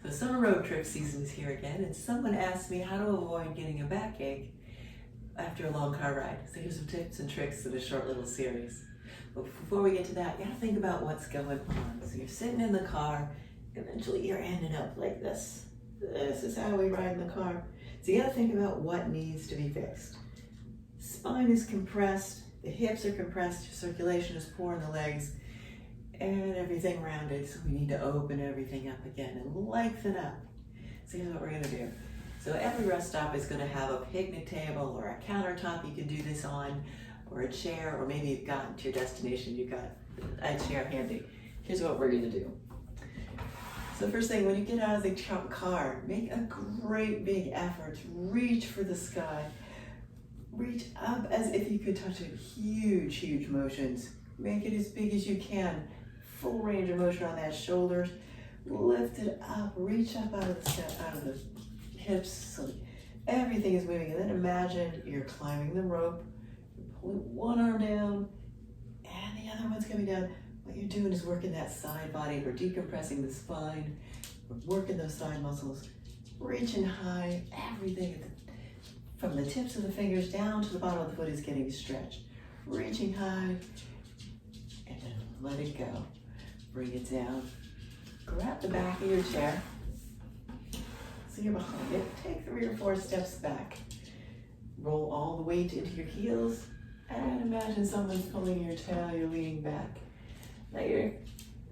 The summer road trip season is here again, and someone asked me how to avoid getting a backache after a long car ride. So here's some tips and tricks in a short little series. But before we get to that, you gotta think about what's going on. So you're sitting in the car, eventually you're ending up like this. This is how we ride in the car. So you gotta think about what needs to be fixed. Spine is compressed, the hips are compressed, your circulation is poor in the legs, and everything rounded, so we need to open everything up again and lengthen up. So here's what we're gonna do. So every rest stop is gonna have a picnic table or a countertop you can do this on, or a chair, or maybe you've gotten to your destination, you've got a chair handy. Here's what we're gonna do. So first thing, when you get out of the car, make a great big effort to reach for the sky. Reach up as if you could touch it. Huge, huge motions. Make it as big as you can. Full range of motion on that shoulders. Lift it up, reach up out of the step, out of the hips, so everything is moving. And then imagine you're climbing the rope, you're pulling one arm down, and the other one's coming down. What you're doing is working that side body. We're decompressing the spine. We're working those side muscles. Reaching high, everything from the tips of the fingers down to the bottom of the foot is getting stretched. Reaching high, and then let it go. Bring it down. Grab the back of your chair. So you're behind it. Take 3 or 4 steps back. Roll all the weight into your heels, and imagine someone's pulling your tail, you're leaning back. Now your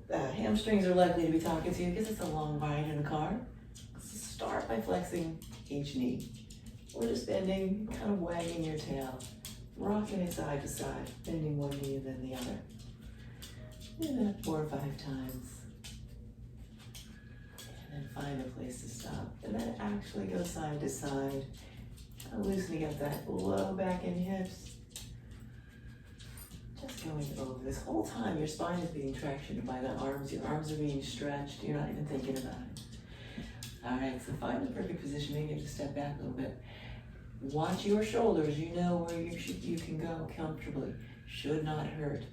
hamstrings are likely to be talking to you because it's a long ride in a car. So start by flexing each knee. We're just bending, kind of wagging your tail, rocking it side to side, bending one knee and then the other. Do that 4 or 5 times. And then find a place to stop. And then actually go side to side, loosening up that low back and hips. Just going over this whole time, your spine is being tractioned by the arms. Your arms are being stretched. You're not even thinking about it. All right, so find the perfect position. Maybe you have to step back a little bit. Watch your shoulders. You know where you can go comfortably. Should not hurt.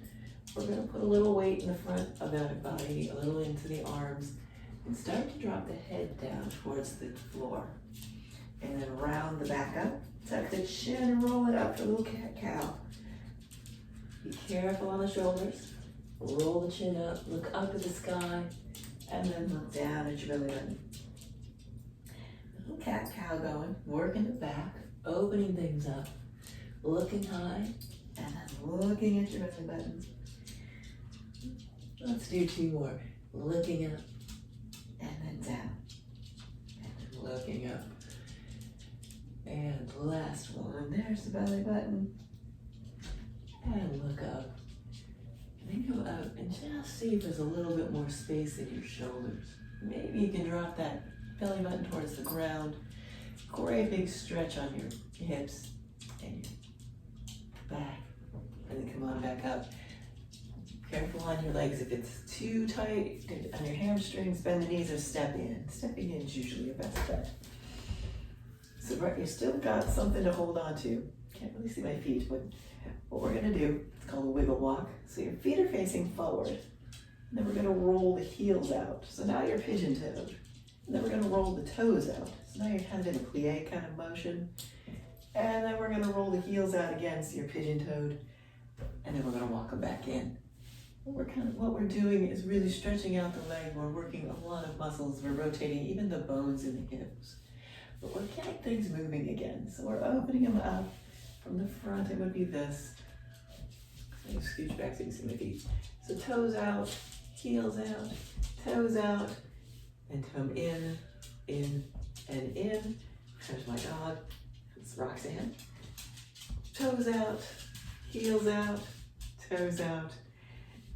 We're going to put a little weight in the front of that body, a little into the arms, and start to drop the head down towards the floor. And then round the back up. Tuck the chin and roll it up for a little cat-cow. Be careful on the shoulders. Roll the chin up, look up at the sky, and then look down at your belly button. Little cat-cow going, working the back, opening things up, looking high, and then looking at your belly button. Let's do 2 more. Looking up, and then down, and then looking up. And last one, there's the belly button. And look up. And then go up and just see if there's a little bit more space in your shoulders. Maybe you can drop that belly button towards the ground. Great big stretch on your hips and your back. And then come on back up. Careful on your legs. If it's too tight on your hamstrings, bend the knees or step in. Stepping in is usually your best bet. So right, you still got something to hold on to. Can't really see my feet, but what we're gonna do, it's called a wiggle walk. So your feet are facing forward. And then we're gonna roll the heels out. So now you're pigeon-toed. And then we're gonna roll the toes out. So now you're kind of in a plie kind of motion. And then we're gonna roll the heels out again, so you're pigeon-toed. And then we're gonna walk them back in. What we're doing is really stretching out the leg. We're working a lot of muscles. We're rotating even the bones in the hips. But we're getting things moving again. So we're opening them up. From the front, it would be this. So scooch back so you can see my feet. So toes out, heels out, toes out, and come in, and in. There's my dog. It's Roxanne. Toes out, heels out, toes out.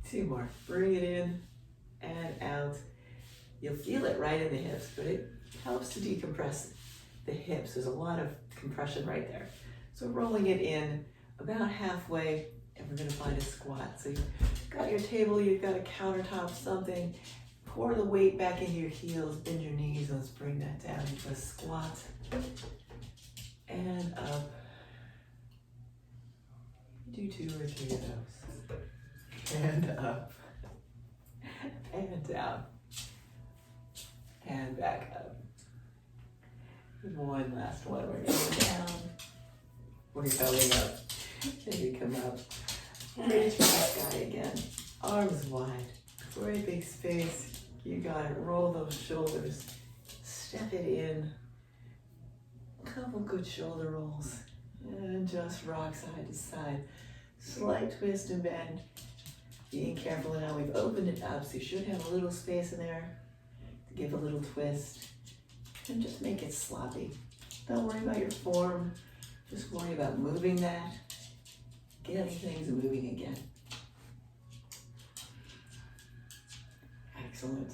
2 more. Bring it in and out. You'll feel it right in the hips, but it helps to decompress the hips. There's a lot of compression right there. So rolling it in about halfway, and we're gonna find a squat. So you've got your table, you've got a countertop, something. Pour the weight back into your heels, bend your knees. Let's bring that down into a squat. And up. Do 2 or 3 of those. And up. And down. And and back up. One last one. We're going down. We're going up. And you come up. Reach for the sky again. Arms wide. Great big space. You got it. Roll those shoulders. Step it in. Couple good shoulder rolls. And just rock side to side. Slight twist and bend. Being careful now, we've opened it up, so you should have a little space in there to give a little twist. And just make it sloppy. Don't worry about your form. Just worry about moving that. Getting things moving again. Excellent.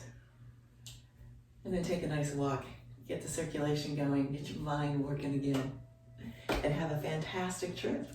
And then take a nice walk. Get the circulation going. Get your mind working again. And have a fantastic trip.